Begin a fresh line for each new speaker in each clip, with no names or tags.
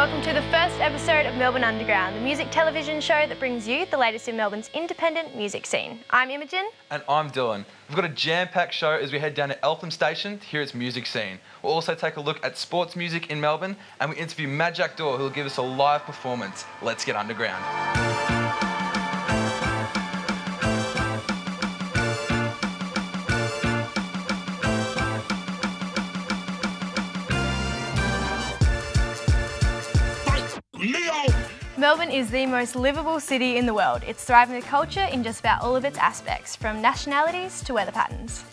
welcome to the first episode of Melbourne Underground, the music television show that brings you the latest in Melbourne's independent music scene. I'm Imogen.
And I'm Dylan. We've got a jam-packed show as we head down to Eltham Station to hear its music scene. We'll also take a look at sports music in Melbourne, and we interview MAJAK DOOR, who will give us a live performance. Let's get underground.
Melbourne is the most livable city in the world. It's thriving with culture in just about all of its aspects, from nationalities to weather patterns.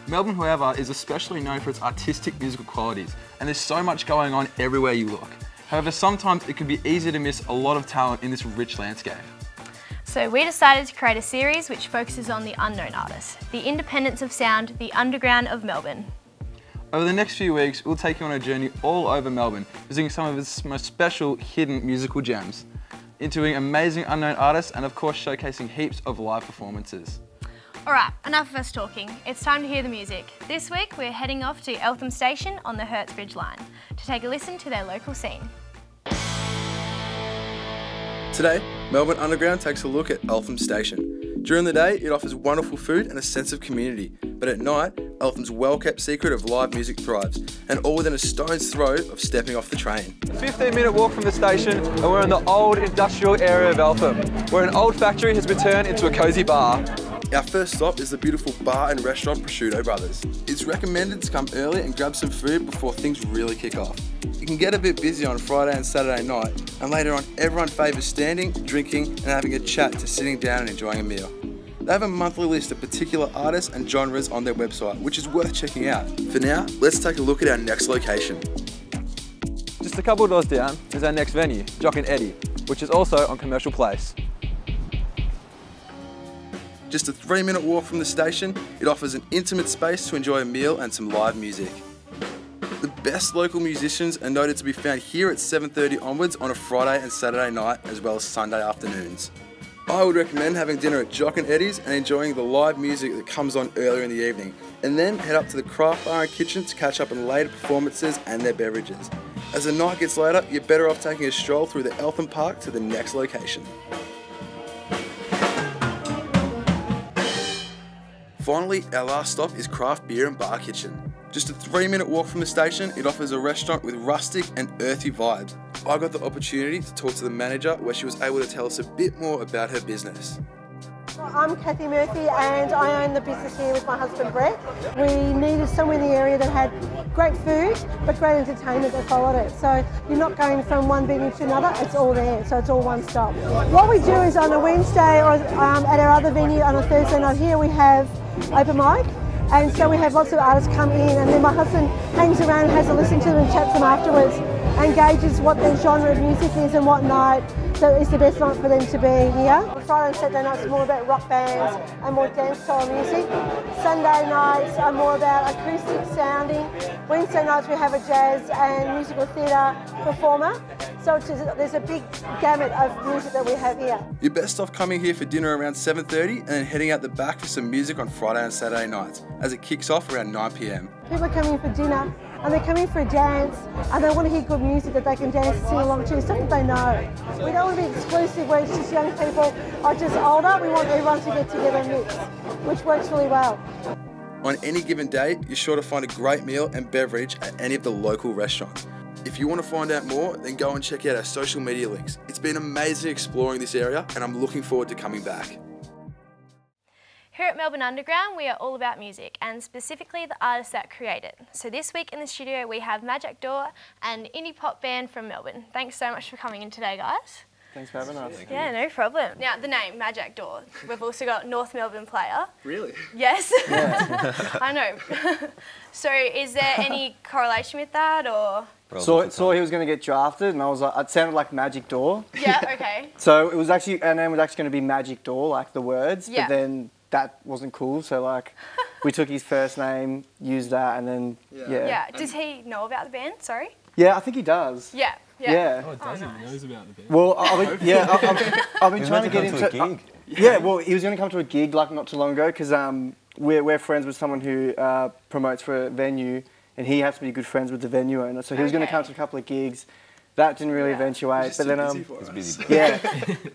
Melbourne, however, is especially known for its artistic musical qualities, and there's so much going on everywhere you look. However, sometimes it can be easy to miss a lot of talent in this rich landscape.
So we decided to create a series which focuses on the unknown artists, the independence of sound, the underground of Melbourne.
Over the next few weeks, we'll take you on a journey all over Melbourne, visiting some of its most special hidden musical gems, interviewing amazing unknown artists, and of course showcasing heaps of live performances.
Alright, enough of us talking. It's time to hear the music. This week we're heading off to Eltham Station on the Hertzbridge line to take a listen to their local scene.
Today, Melbourne Underground takes a look at Eltham Station. During the day, it offers wonderful food and a sense of community, but at night, Eltham's well-kept secret of live music thrives, and all within a stone's throw of stepping off the train. 15-minute walk from the station, and we're in the old industrial area of Eltham, where an old factory has been turned into a cosy bar. Our first stop is the beautiful bar and restaurant Prosciutto Bros. It's recommended to come early and grab some food before things really kick off. It can get a bit busy on Friday and Saturday night, and later on everyone favours standing, drinking and having a chat to sitting down and enjoying a meal. They have a monthly list of particular artists and genres on their website, which is worth checking out. For now, let's take a look at our next location. Just a couple of doors down is our next venue, Jock Eddie, which is also on Commercial Place. Just a 3-minute walk from the station, it offers an intimate space to enjoy a meal and some live music. The best local musicians are noted to be found here at 7:30 onwards on a Friday and Saturday night, as well as Sunday afternoons. I would recommend having dinner at Jock Eddie's and enjoying the live music that comes on earlier in the evening, and then head up to the craft bar and kitchen to catch up on later performances and their beverages. As the night gets later, you're better off taking a stroll through the Eltham Park to the next location. Finally, our last stop is Craft Beer and Bar Kitchen. Just a 3-minute walk from the station, it offers a restaurant with rustic and earthy vibes. I got the opportunity to talk to the manager, where she was able to tell us a bit more about her business.
I'm Kathy Murphy and I own the business here with my husband Brett. We needed somewhere in the area that had great food but great entertainment that followed it. So you're not going from one venue to another, it's all there, so it's all one stop. What we do is on a Wednesday or at our other venue on a Thursday night here we have open mic. And so we have lots of artists come in, and then my husband hangs around and has a listen to them and chats them afterwards and gauges what their genre of music is and what night so it's the best night for them to be here. Friday and Saturday nights are more about rock bands and more dance style music. Sunday nights are more about acoustic sounding. Wednesday nights we have a jazz and musical theatre performer. So there's a big gamut of music that we have here.
You're best off coming here for dinner around 7:30 and then heading out the back for some music on Friday and Saturday nights, as it kicks off around 9 p.m.
People are coming for dinner and they're coming for a dance and they want to hear good music that they can dance and sing along to, stuff that they know. We don't want to be exclusive where it's just young people or just older. We want everyone to get together and mix, which works really well.
On any given day, you're sure to find a great meal and beverage at any of the local restaurants. If you want to find out more, then go and check out our social media links. It's been amazing exploring this area and I'm looking forward to coming back.
Here at Melbourne Underground, we are all about music and specifically the artists that create it. So this week in the studio we have MAJAK DOOR, an indie pop band from Melbourne. Thanks so much for coming in today, guys.
Thanks for having us.
Yeah, no problem. Now the name, MAJAK DOOR. We've also got North Melbourne player.
Really?
Yes.
Yeah.
I know. So is there any correlation with that or?
Saw he was going to get drafted and I was like, it sounded like MAJAK DOOR.
Yeah, okay.
So it was actually, our name was actually going to be MAJAK DOOR, like the words,
yeah.
But then that wasn't cool, so like we took his first name, used that, and then
Yeah. Does he know about the band? Sorry.
Yeah, I think he does.
Yeah.
Yeah.
Oh, does he? He knows about the band.
Well, I've been trying to get into
a gig.
Yeah, well, he was going to come to a gig like not too long ago because we're friends with someone who promotes for a venue, and he has to be good friends with the venue owner. So he was going to come to a couple of gigs, that didn't really eventuate. But then,
He's busy.
yeah,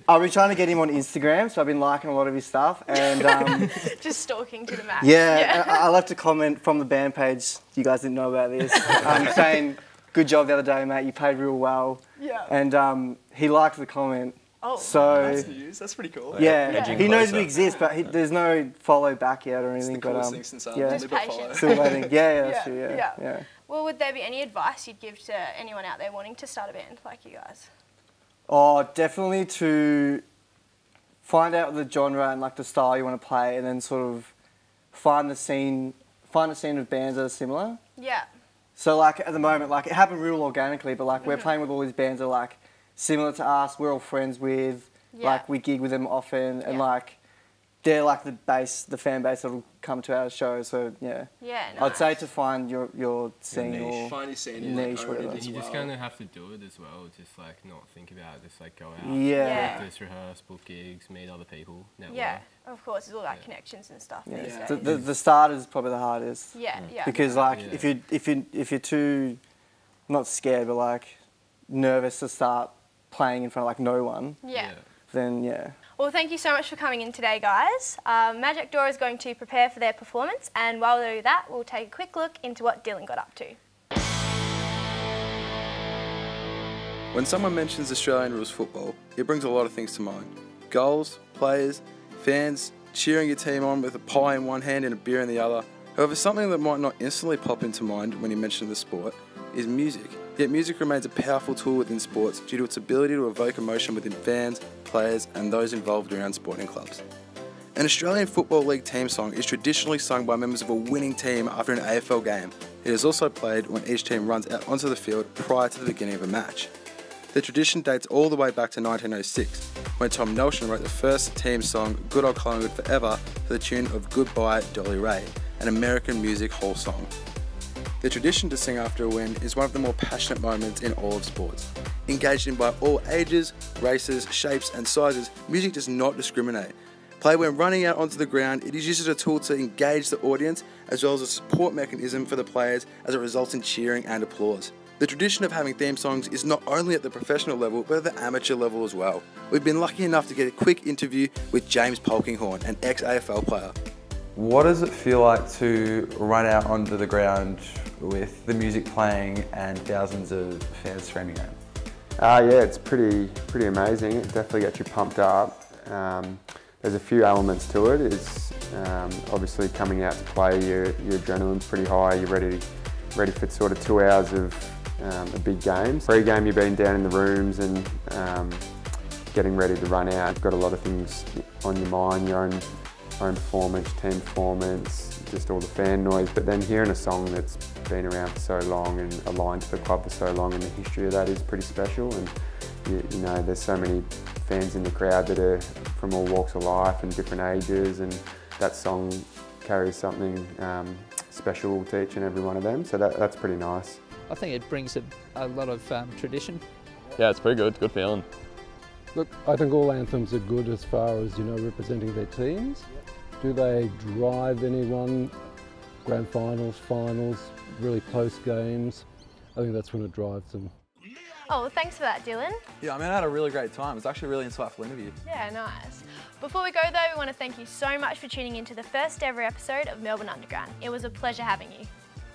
I've been trying to get him on Instagram, so I've been liking a lot of his stuff. And
Just stalking to the max.
yeah, I left a comment from the band page. You guys didn't know about this, saying, "Good job the other day, mate. You played real well."
Yeah.
And he liked the comment.
Oh,
so
That's news. That's pretty cool.
yeah, he knows we exist, but there's no follow back yet or anything.
It's the coolest thing since
yeah.
Just patience.
Still waiting. Yeah, that's true. Yeah.
Well, would there be any advice you'd give to anyone out there wanting to start a band like you guys?
Oh, definitely to find out the genre and like the style you want to play, and then sort of find a scene of bands that are similar.
Yeah.
So like at the moment, like it happened real organically, but like we're playing with all these bands that are like similar to us. We're all friends with, like we gig with them often, and like they're like the fan base that'll come to our shows. So yeah.
Yeah. Nice.
I'd say to find your scene or
find your scene,
niche, whatever.
And you just kind of have to do it as well. Just like not think about it. Just like go out,
Yeah.
practice, rehearse, book gigs, meet other people, network.
Yeah, of course, it's all about connections and stuff these days.
The start is probably the hardest.
Yeah.
Because like if you're too not scared but like nervous to start playing in front of like no one, then yeah.
Well, thank you so much for coming in today, guys. MAJAK DOOR is going to prepare for their performance, and while we do that, we'll take a quick look into what Dylan got up to.
When someone mentions Australian rules football, it brings a lot of things to mind. Goals, players, fans, cheering your team on with a pie in one hand and a beer in the other. However, something that might not instantly pop into mind when you mention the sport is music. Yet music remains a powerful tool within sports due to its ability to evoke emotion within fans, players and those involved around sporting clubs. An Australian Football League team song is traditionally sung by members of a winning team after an AFL game. It is also played when each team runs out onto the field prior to the beginning of a match. The tradition dates all the way back to 1906, when Tom Nelson wrote the first team song Good Old Collingwood Forever to the tune of Goodbye Dolly Ray, an American music hall song. The tradition to sing after a win is one of the more passionate moments in all of sports. Engaged in by all ages, races, shapes and sizes, music does not discriminate. Played when running out onto the ground, it is used as a tool to engage the audience as well as a support mechanism for the players as it results in cheering and applause. The tradition of having theme songs is not only at the professional level but at the amateur level as well. We've been lucky enough to get a quick interview with James Polkinghorne, an ex-AFL player.
What does it feel like to run out onto the ground with the music playing and thousands of fans screaming at?
Yeah, it's pretty amazing. It definitely gets you pumped up. There's a few elements to it. It's obviously coming out to play. Your adrenaline's pretty high. You're ready for sort of 2 hours of a big game. Pre-game, you've been down in the rooms and getting ready to run out. You've got a lot of things on your mind. Your own performance, team performance, just all the fan noise, but then hearing a song that's been around for so long and aligned to the club for so long, and the history of that is pretty special. And you know, there's so many fans in the crowd that are from all walks of life and different ages, and that song carries something special to each and every one of them, so that's pretty nice.
I think it brings a lot of tradition.
Yeah, it's pretty good, good feeling.
Look, I think all anthems are good as far as, you know, representing their teams. Do they drive anyone? Grand finals, finals, really close games. I think that's when it drives them.
Oh, well, thanks for that, Dylan.
Yeah, I mean, I had a really great time. It was actually a really insightful interview.
Yeah, nice. Before we go though, we want to thank you so much for tuning into the first ever episode of Melbourne Underground. It was a pleasure having you.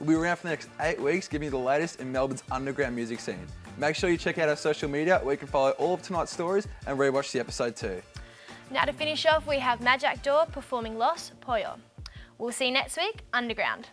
We'll be around for the next 8 weeks, giving you the latest in Melbourne's underground music scene. Make sure you check out our social media where you can follow all of tonight's stories and rewatch the episode too.
Now to finish off, we have MAJAK DOOR performing Los Pollo. We'll see you next week, Underground.